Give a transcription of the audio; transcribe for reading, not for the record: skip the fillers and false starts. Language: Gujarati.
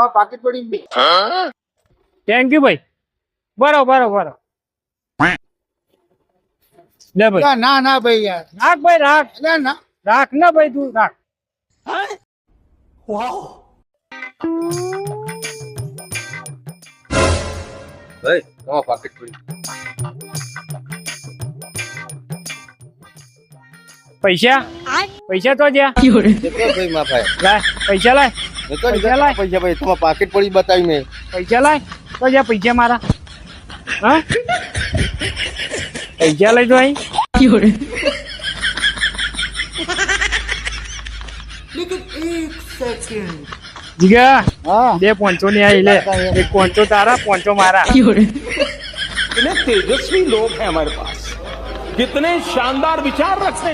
હા પાકીટ પડી થેન્ક યુ ભાઈ. બરોબર. લે ભાઈ ના ભાઈ યાર રાખ ભાઈ રાખ. એટલે ના રાખ ને ભાઈ તું રાખ. ભાઈ તમારા પાકીટ પડી પૈસા તો જ્યાં ભાઈ માં ભાઈ લાય પૈસા લાય. પૈસા ભાઈ તમારા પાકીટ પડી બતાવી મેં પૈસા લાય તો જ્યાં પૈસા મારા. હા પૈસા લઈ જો અહીં. જીગા હા બે 500 ની આવી લે. એક 500 તારા 500 મારા. कितने तेजस्वी लोग हैं हमारे पास, कितने शानदार विचार रखते हैं.